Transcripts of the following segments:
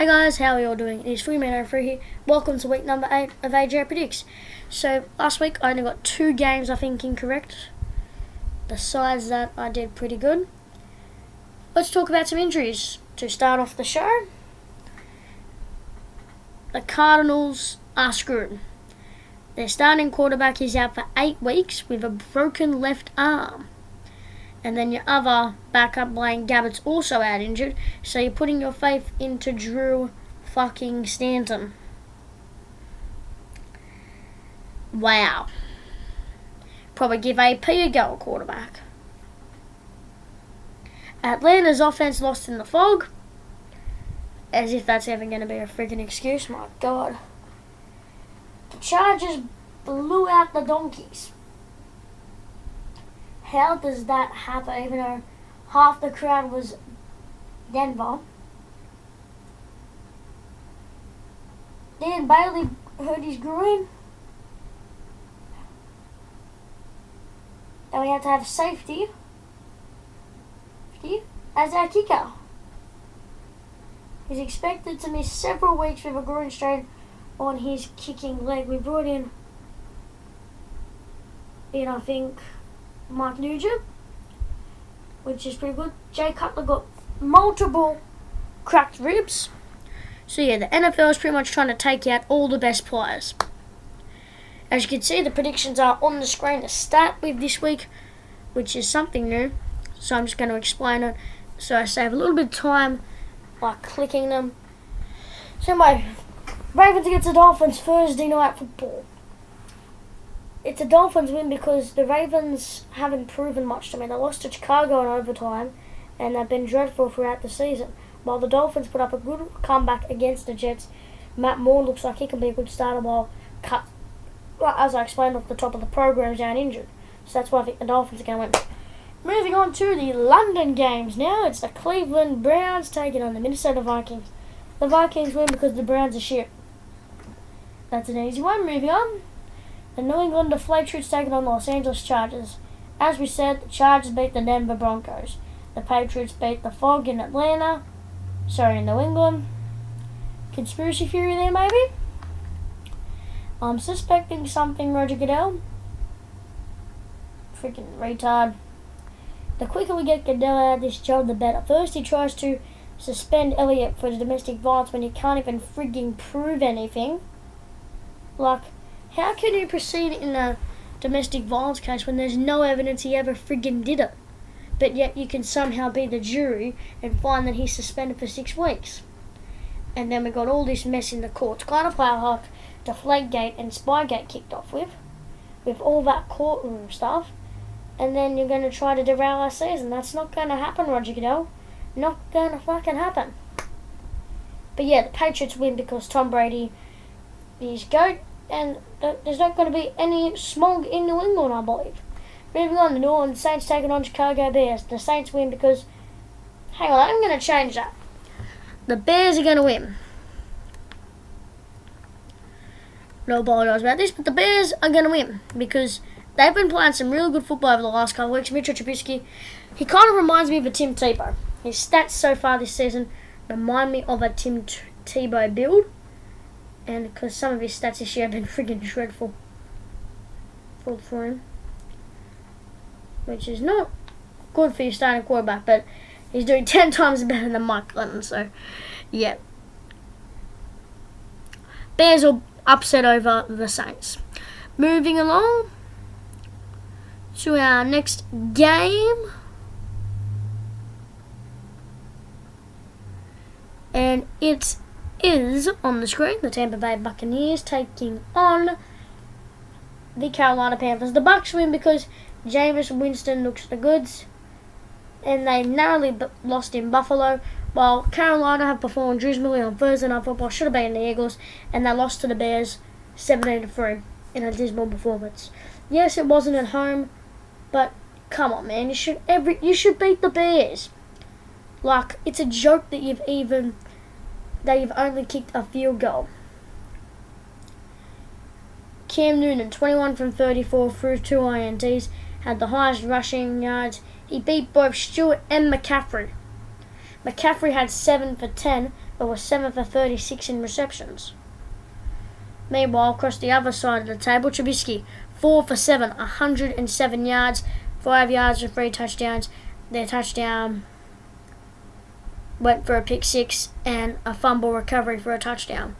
Hey guys, how are you all doing? It's Freeman03 here. Welcome to week number 8 of AJ Predicts. So, last week I only got 2 games I think incorrect. Besides that, I did pretty good. Let's talk about some injuries to start off the show. The Cardinals are screwed. Their starting quarterback is out for 8 weeks with a broken left arm. And then your other backup, Blaine Gabbert's also out injured. So you're putting your faith into Drew fucking Stanton. Wow. Probably give AP a go at quarterback. Atlanta's offense lost in the fog. As if that's ever going to be a freaking excuse, my God. The Chargers blew out the Donkeys. How does that happen, even though half the crowd was Denver? Dan Bailey hurt his groin. And we had to have safety as our kicker. He's expected to miss several weeks with a groin strain on his kicking leg. We brought in I think, Mike Nugent, which is pretty good. Jay Cutler got multiple cracked ribs. So yeah, the NFL is pretty much trying to take out all the best players. As you can see, the predictions are on the screen to start with this week, which is something new. So I'm just going to explain it so I save a little bit of time by clicking them. So my Ravens against the Dolphins Thursday night football. It's a Dolphins win because the Ravens haven't proven much to me. They lost to Chicago in overtime, and they've been dreadful throughout the season. While the Dolphins put up a good comeback against the Jets, Matt Moore looks like he can be a good starter while as I explained at the top of the program, is down injured. So that's why I think the Dolphins are going to win. Moving on to the London games now. It's the Cleveland Browns taking on the Minnesota Vikings. The Vikings win because the Browns are shit. That's an easy one. Moving on. The New England Patriots taking on the Los Angeles Chargers. As we said, the Chargers beat the Denver Broncos. The Patriots beat the Fog in New England. Conspiracy theory there, maybe? I'm suspecting something, Roger Goodell. Freaking retard. The quicker we get Goodell out of this job, the better. First, he tries to suspend Elliott for the domestic violence when you can't even frigging prove anything. Like, how can you proceed in a domestic violence case when there's no evidence he ever friggin' did it? But yet you can somehow be the jury and find that he's suspended for 6 weeks. And then we got all this mess in the courts. Kind of how Deflategate and Spygate kicked off with all that courtroom stuff. And then you're going to try to derail our season. That's not going to happen, Roger Goodell. Not going to fucking happen. But yeah, the Patriots win because Tom Brady is GOAT. And there's not going to be any smog in New England, I believe. Moving on, the New Orleans Saints taking on Chicago Bears. The Saints win because... Hang on, I'm going to change that. The Bears are going to win. No apologize about this, but the Bears are going to win because they've been playing some really good football over the last couple of weeks. Mitchell Trubisky, he kind of reminds me of a Tim Tebow. His stats so far this season remind me of a Tim Tebow build. And because some of his stats this year have been friggin' dreadful for him. Which is not good for your starting quarterback, but he's doing 10 times better than Mike Glennon, so yeah. Bears will upset over the Saints. Moving along to our next game. And it is on the screen, the Tampa Bay Buccaneers taking on the Carolina Panthers. The Bucs win because Jameis Winston looks the goods, and they narrowly lost in Buffalo, while Carolina have performed dismally on Thursday Night Football. Should have been the Eagles, and they lost to the Bears 17-3 in a dismal performance. Yes, it wasn't at home, but come on, man, you should beat the Bears. Like, it's a joke that you've only kicked a field goal. Cam Newton, 21 from 34 through 2 INTs, had the highest rushing yards. He beat both Stewart and McCaffrey. McCaffrey had 7 for 10, but was 7 for 36 in receptions. Meanwhile, across the other side of the table, Trubisky, 4 for 7, 107 yards, 5 yards and 3 touchdowns. Their touchdown went for a pick 6 and a fumble recovery for a touchdown.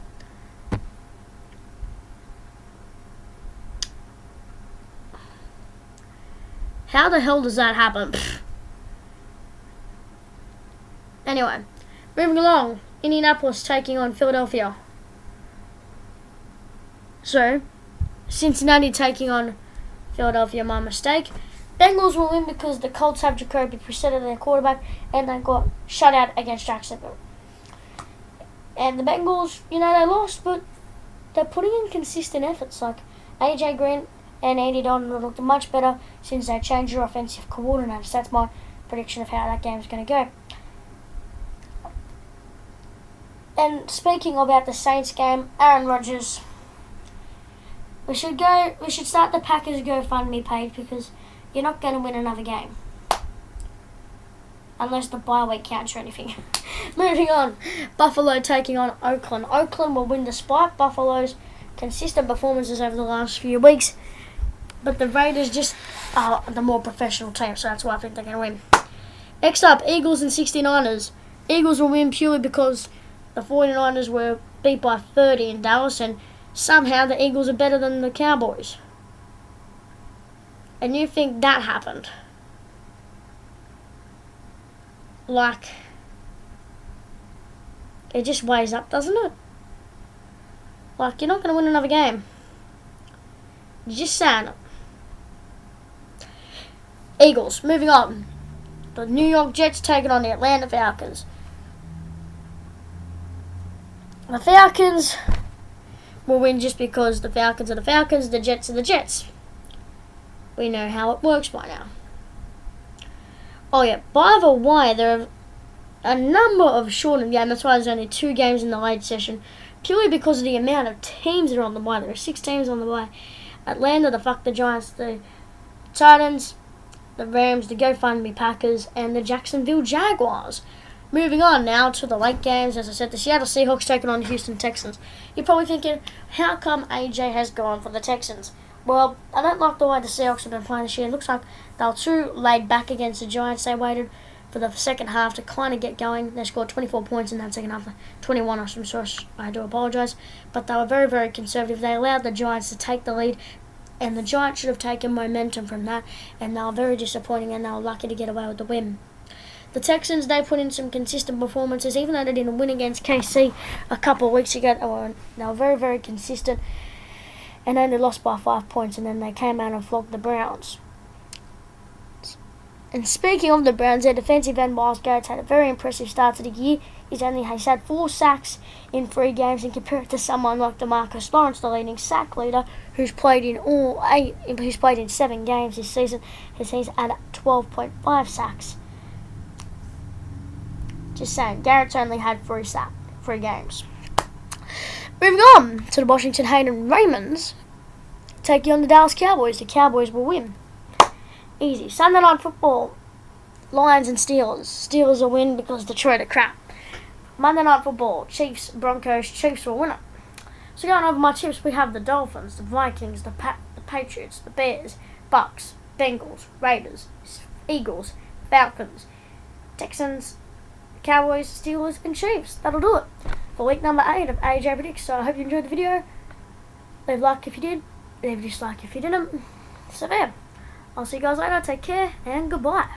How the hell does that happen? Anyway, moving along. Indianapolis taking on Philadelphia. So, Cincinnati taking on Philadelphia, my mistake. Bengals will win because the Colts have Jacoby Brissett as their quarterback and they got shut out against Jacksonville. And the Bengals, they lost, but they're putting in consistent efforts. Like AJ Green and Andy Dalton looked much better since they changed their offensive coordinators. That's my prediction of how that game's going to go. And speaking about the Saints game, Aaron Rodgers, we should start the Packers GoFundMe page because you're not going to win another game. Unless the bye week counts or anything. Moving on. Buffalo taking on Oakland. Oakland will win despite Buffalo's consistent performances over the last few weeks. But the Raiders just are the more professional team, so that's why I think they're going to win. Next up, Eagles and 69ers. Eagles will win purely because the 49ers were beat by 30 in Dallas, and somehow the Eagles are better than the Cowboys. And you think that happened? Like, it just weighs up, doesn't it? Like, you're not going to win another game. You're just saying it. Eagles, moving on. The New York Jets taking on the Atlanta Falcons. The Falcons will win just because the Falcons are the Falcons, the Jets are the Jets. We know how it works by now. Oh yeah, by the way, there are a number of shortened games. That's why there's only 2 games in the late session. Purely because of the amount of teams that are on the bye. There are 6 teams on the bye. Atlanta, the Giants, the Titans, the Rams, the GoFundMe Packers, and the Jacksonville Jaguars. Moving on now to the late games. As I said, the Seattle Seahawks taking on the Houston Texans. You're probably thinking, how come AJ has gone for the Texans? Well, I don't like the way the Seahawks have been playing this year. It looks like they were too laid back against the Giants. They waited for the second half to kind of get going. They scored 24 points in that second half. 21, I'm sorry, I do apologise. But they were very, very conservative. They allowed the Giants to take the lead. And the Giants should have taken momentum from that. And they were very disappointing and they were lucky to get away with the win. The Texans, they put in some consistent performances. Even though they didn't win against KC a couple of weeks ago, they were very, very consistent. And only lost by 5 points, and then they came out and flogged the Browns. And speaking of the Browns, their defensive end Myles Garrett's had a very impressive start to the year. He's had 4 sacks in 3 games, and compare it to someone like DeMarcus Lawrence, the leading sack leader, who's played in 7 games this season. He's had 12.5 sacks. Just saying, Garrett's only had 3 games. Moving on to the Washington Hayden Raymonds taking on the Dallas Cowboys. The Cowboys will win. Easy. Sunday Night Football, Lions and Steelers. Steelers will win because Detroit are crap. Monday Night Football, Chiefs, Broncos. Chiefs will win it. So going over my tips, we have the Dolphins, the Vikings, the Patriots, the Bears, Bucks, Bengals, Raiders, Eagles, Falcons, Texans, Cowboys, Steelers, and Chiefs. That'll do it for week number 8 of AJ Predicts. So I hope you enjoyed the video. Leave a like if you did. Leave a dislike if you didn't. So there. I'll see you guys later. Take care and goodbye.